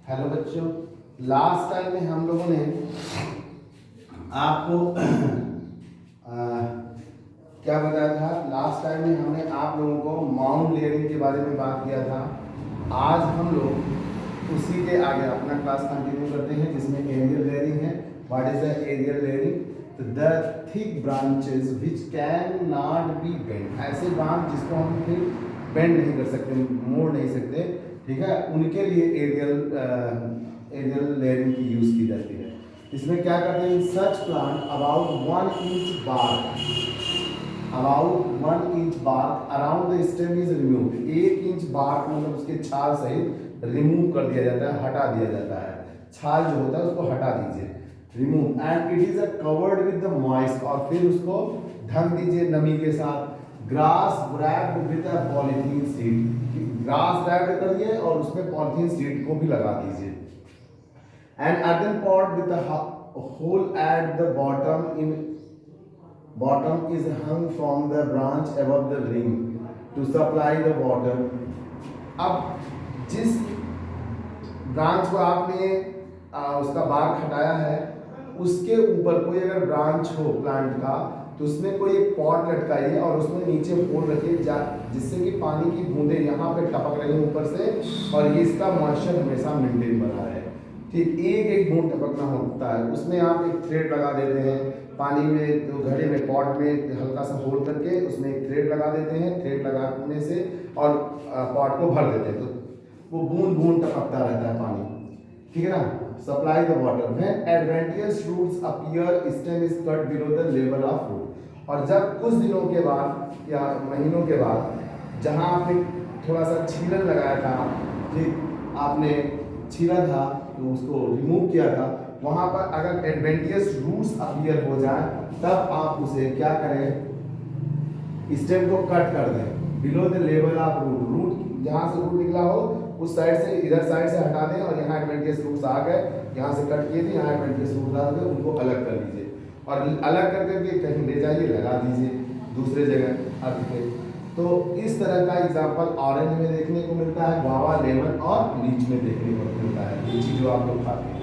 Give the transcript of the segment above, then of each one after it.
Hello बच्चों, last time में हम लोगों ने आपको क्या बताया था। लास्ट टाइम में हमने आप लोगों को माउंट लेयरिंग के बारे में बात किया था। आज हम लोग उसी के आगे अपना क्लास कंटिन्यू करते हैं जिसमें एरियल लेयरिंग है। What is the aerial layering? The thick branches which can not be bend, ऐसे ब्रांच जिसको हम फिर बेंड नहीं कर सकते, मोड़ नहीं सकते, ठीक है, उनके लिए एरियल लेयरिंग की यूज की जाती है। इसमें क्या करते हैं, such plant about 1 inch bark around the stem is removed. 1 inch bark मतलब उसके छाल सहित रिमूव कर दिया जाता है, हटा दिया जाता है। छाल जो होता है उसको हटा दीजिए, remove, and it is covered with the moist, और फिर उसको ढक दीजिए नमी के साथ। Grass wrapped with a polythene sheet, grass wrapped करिए और उसमें पॉलीथीन शीट को भी लगा दीजिए। An earthen pot with a hole at the bottom is hung from the branch above the ring to supply the water। अब जिस branch को आपने उसका बार्क हटाया है, उसके ऊपर कोई अगर ब्रांच हो प्लांट का, तो उसमें कोई एक पॉट लटकाइए और उसमें नीचे होल रखिए जिससे कि पानी की बूंदें यहाँ पे टपक रही हैं ऊपर से, और ये इसका मॉइस्चर हमेशा मेंटेन बना रहे। ठीक, एक एक बूंद टपकना होता है। उसमें आप एक थ्रेड लगा देते हैं पानी में, तो घड़े में पॉट में हल्का सा होल करके उसमें एक थ्रेड लगा देते हैं। थ्रेड लगाने से और पॉट को भर देते हैं, तो वो बूंद बूंद टपकता रहता है पानी, ठीक है ना। Supply the water when adventitious roots appear, stem is cut below the level of root. और जब कुछ दिनों के बाद या महीनों के बाद जहां आपने थोड़ा सा छीलन लगाया था, ठीक, आपने छीला था तो उसको रिमूव किया था, वहां पर अगर एडवेंटियस रूट्स अपीयर हो जाए तब आप उसे क्या करें, स्टेम को कट कर दें below the level of root. Root जहां से रूट निकला हो उस साइड से, इधर साइड से हटा दें, और यहाँ एडवेंटियस रूट्स आ गए, यहाँ से कट किए थे, यहाँ एडवेंटियस रूट्स आ गए, उनको अलग कर लीजिए और अलग कर करके कहीं ले जाइए, लगा दीजिए दूसरे जगह अर्थ पे। तो इस तरह का एग्जाम्पल ऑरेंज में देखने को मिलता है, गुआवा, लेमन और लीच में देखने को मिलता है, लीची जो आप लोग खाते हैं।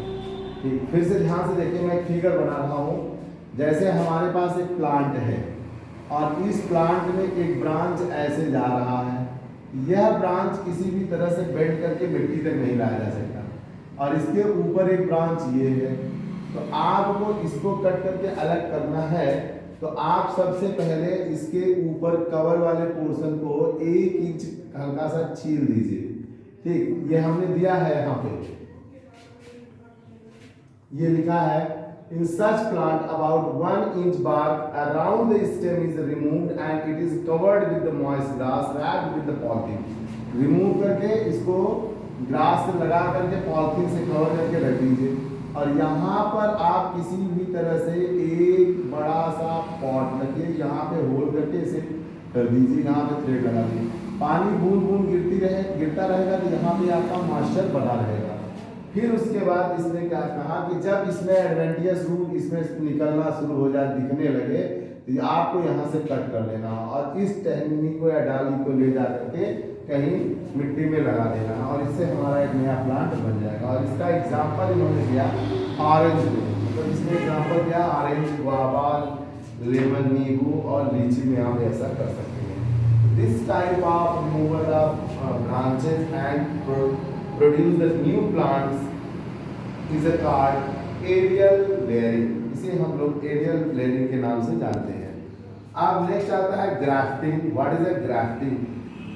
ठीक, फिर से ध्यान से देखिए, मैं एक फिगर बना रहा हूँ। जैसे हमारे पास एक प्लांट है और इस प्लांट में एक ब्रांच ऐसे जा रहा है, यह ब्रांच किसी भी तरह से बेंड करके मिट्टी तक नहीं लाया जा सकता, और इसके ऊपर एक ब्रांच ये है। तो आपको इसको कट करके अलग करना है, तो आप सबसे पहले इसके ऊपर कवर वाले पोर्शन को 1 इंच हल्का सा छील दीजिए। ठीक, ये हमने दिया है यहाँ पे, ये लिखा है in such plant about 1 inch bark around the stem is removed and it is covered with the moist grass wrapped with the polythene. Remove करके इसको ग्रास से लगा करके पॉलीथीन से कवर करके रख दीजिए, और यहाँ पर आप किसी भी तरह से एक बड़ा सा पॉट रखिए, यहाँ पे होल करके इसे कर दीजिए, यहाँ पे थ्रेड लगा दीजिए। पानी बूंद बूंद गिरता रहेगा, तो यहाँ पे आपका मॉइस्चर बना रहेगा। फिर उसके बाद इसने क्या कहा कि जब इसमें एडवेंटियस रूट इसमें निकलना शुरू हो जाए, दिखने लगे, तो आपको यहाँ से कट कर लेना और इस टहनी को या डाली को ले जा करके कहीं मिट्टी में लगा देना, और इससे हमारा एक नया प्लांट बन जाएगा। और इसका एग्जाम्पल इन्होंने दिया ऑरेंज में, तो इसमें एग्जाम्पल दिया ऑरेंज, गुआवा, लेमन, नींबू और लीची में आप ऐसा कर सकते हैं। This type of removal of branches and produce the new plants is a called aerial layering। इसे हम लोग एरियल लेयरिंग के नाम से जानते हैं। अब नेक्स्ट आता है grafting. What is a grafting?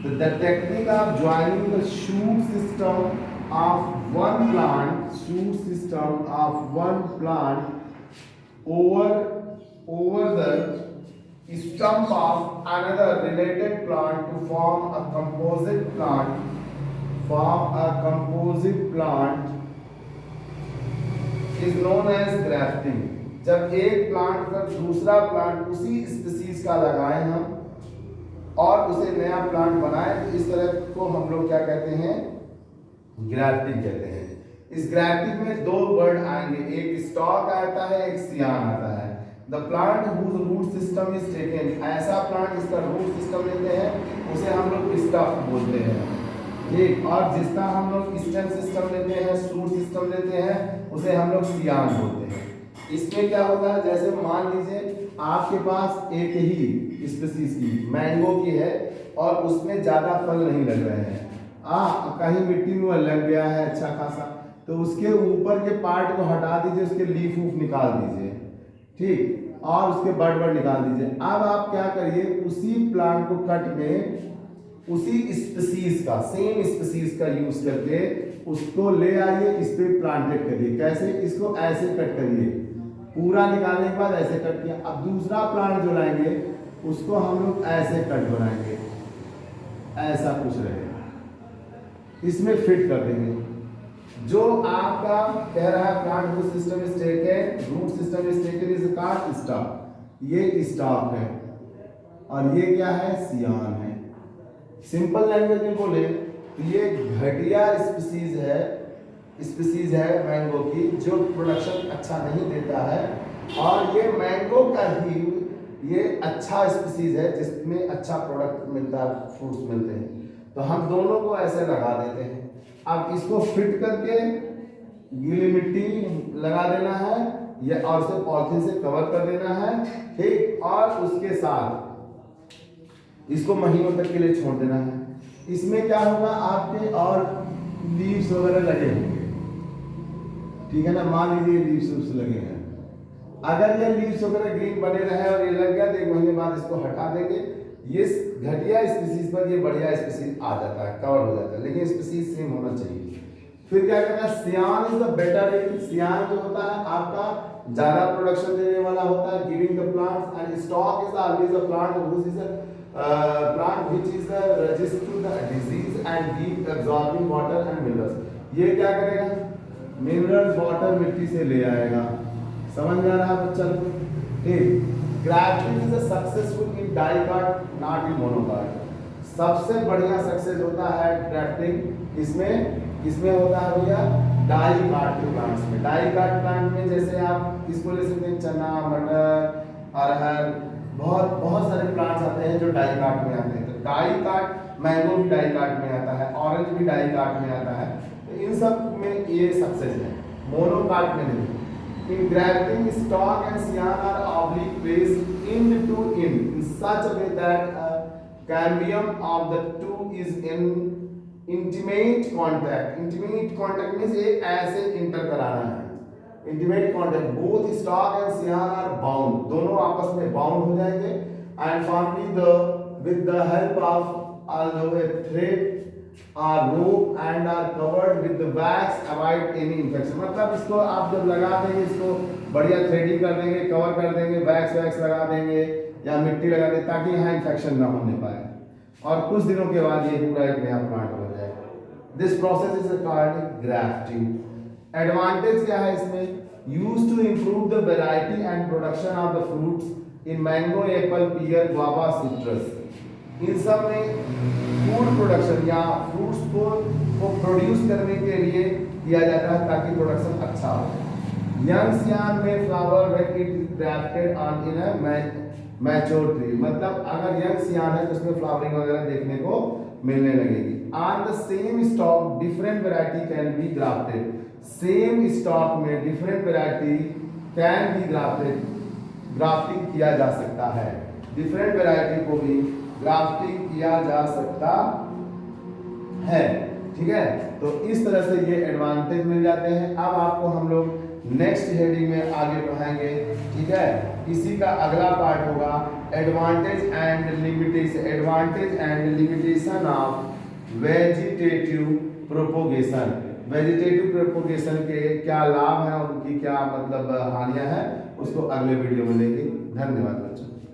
the technique of joining the shoot system of one plant over the stump of another related plant to form a composite plant is known as grafting। जब एक plant पर दूसरा plant उसी species का लगाएं हम और उसे नया प्लांट बनाएं, तो इस तरह को हम लोग क्या कहते हैं, ग्राफ्टिंग कहते हैं। इस ग्राफ्टिंग में 2 वर्ड आएंगे, एक स्टॉक आता है, एक सियान आता है। The plant whose root system is taken, ऐसा प्लांट इसका रूट सिस्टम लेते हैं, उसे हम लोग स्टॉक बोलते हैं। ठीक। और जिसका हम लोग स्टेम सिस्टम लेते हैं, शूट सिस्टम लेते हैं, उसे हम लोग सियान बोलते हैं। इसमें क्या होता है, जैसे मान लीजिए आपके पास एक ही स्पीसीज की मैंगो की है और उसमें ज्यादा फल नहीं लग रहे हैं, कहीं मिट्टी में वो लग गया है अच्छा खासा, तो उसके ऊपर के पार्ट को हटा दीजिए, उसके लीफ ऊफ निकाल दीजिए, ठीक, और उसके बड निकाल दीजिए। अब आप क्या करिए, उसी प्लांट को कट में उसी स्पीसीज का, सेम स्पीसीज का यूज करके उसको ले आइए, इस पे प्लांटेड करिए। कैसे? इसको ऐसे कट करिए, पूरा निकालने के बाद ऐसे कट किया। अब दूसरा प्लांट जो लाएंगे उसको हम लोग ऐसे कट बनाएंगे, ऐसा कुछ रहेगा, इसमें फिट कर देंगे। जो आपका कह रहा है plant root system is taken, root system is taken is called stock, ये स्टॉक है और ये क्या है, सियान है। सिंपल लैंग्वेज में बोले तो ये घटिया स्पीसीज है मैंगो की, जो प्रोडक्शन अच्छा नहीं देता है, और ये मैंगो का ही ये अच्छा स्पीसीज है जिसमें अच्छा प्रोडक्ट मिलता है, फ्रूट्स मिलते हैं। तो हम दोनों को ऐसे लगा देते हैं। अब इसको फिट करके गीली मिट्टी लगा देना है, या और उसे पॉलिथीन से कवर कर देना है, ठीक, और उसके साथ इसको महीनों तक के लिए छोड़ देना है। इसमें क्या होगा, आपके और लीव्स वगैरह लगे होंगे, ठीक है ना, मान लीजिए लीव्स लगे हैं, अगर ये लीव्स वगैरह ग्रीन बने रहे और ये लग गया तो 1 महीने बाद इसको हटा देंगे। ये घटिया स्पीसीज पर ये बढ़िया स्पीसीज आ जाता है, कवर हो जाता है, लेकिन स्पीसीज सेम होना चाहिए। फिर क्या कहता है, सियान इज द बेटर। सियान जो होता है आपका ज्यादा प्रोडक्शन देने वाला होता है, giving the plants, and stock is always a plant which is plant which is resist to the disease and keep absorbing water and minerals। ये क्या करेगा, मिनरल्स वाटर मिट्टी से ले आएगा। समझ में आ रहा है बच्चा को? ठीक। Grafting is a successful in dicot, not in monocot. सबसे बढ़िया सक्सेस होता है ग्राफ्टिंग इसमें होता है भैया डाइकाट के प्लांट्स में। डाइकाट प्लांट में जैसे आप इसको ले सकते हैं, चना, मटर, अरहर, बहुत सारे प्लांट्स आते हैं जो डाइकाट में आते हैं। तो डाइकाट मैंगो भी डाइकाट में आता है, ऑरेंज भी डाइकाट में आता है, तो इन सब में ये सक्सेस है, मोनोकाट में नहीं। In grafting stock and scion are oblique placed in two in such a way that cambium of the two is in intimate contact. Intimate contact means ये ऐसे इंटर कराना है। Intimate contact, both stock and scion are bound, दोनों आपस में bound हो जाएंगे, and formally with the help of a thread or rope and are covered with the wax, avoid any infection। मतलब इसको आप जब लगा देंगे, इसको बढ़िया थ्रेडिंग कर देंगे, कवर कर देंगे, वैक्स लगा देंगे या मिट्टी लगा देंगे ताकि यहाँ इन्फेक्शन ना होने पाए, और कुछ दिनों के बाद ये पूरा एक नया प्लांट हो जाएगा। This process is called grafting. Advantage क्या है इसमें, use to improve the variety and production of the fruits in mango, apple, pear, guava, citrus. इन सब में फूड प्रोडक्शन या फ्रूट्स को प्रोड्यूस करने के लिए किया जाता है ताकि प्रोडक्शन अच्छा हो। यंग सियान में flower when it is grafted on in a mature tree, मतलब अगर यंग सियान है तो उसमें फ्लावरिंग वगैरह देखने को मिलने लगेगी। On the same stock different variety can be grafted. Same stock में different variety can be grafted, grafting किया जा सकता है, डिफरेंट वैरायटी को भी ग्राफ्टिंग किया जा सकता है, ठीक है। तो इस तरह से ये एडवांटेज मिल जाते हैं। अब आपको हम लोग नेक्स्ट हेडिंग में आगे बढ़ाएंगे, ठीक है। इसी का अगला पार्ट होगा advantage and limitation, advantage and limitation of vegetative propagation. Vegetative propagation के क्या लाभ हैं, उनकी क्या मतलब हानियां हैं, उसको अगले वीडियो में लेंगे। धन्यवाद बच्चों।